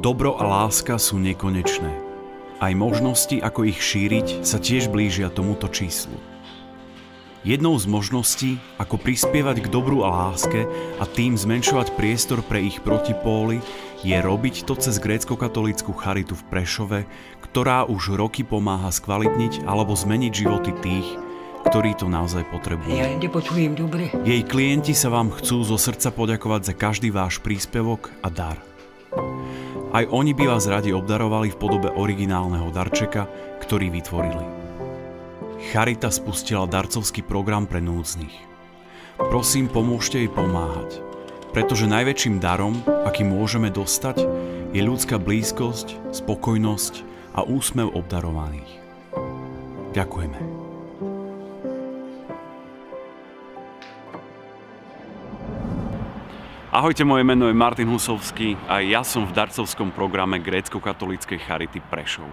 Dobro a láska sú nekonečné. Aj možnosti, ako ich šíriť, sa tiež blížia tomuto číslu. Jednou z možností, ako prispievať k dobru a láske a tým zmenšovať priestor pre ich protipóly, je robiť to cez grécko-katolícku charitu v Prešove, ktorá už roky pomáha skvalitniť alebo zmeniť životy tých, ktorí to naozaj potrebujú. Ja nepočujem dobre. Jej klienti sa vám chcú zo srdca poďakovať za každý váš príspevok a dar. Aj oni by vás radi obdarovali v podobe originálneho darčeka, ktorý vytvorili. Charita spustila darcovský program pre núdznych. Prosím, pomôžte jej pomáhať, pretože najväčším darom, aký môžeme dostať, je ľudská blízkosť, spokojnosť a úsmev obdarovaných. Ďakujeme. Ahojte, moje meno je Martin Husovský a ja som v darcovskom programe grécko-katolíckej Charity Prešov.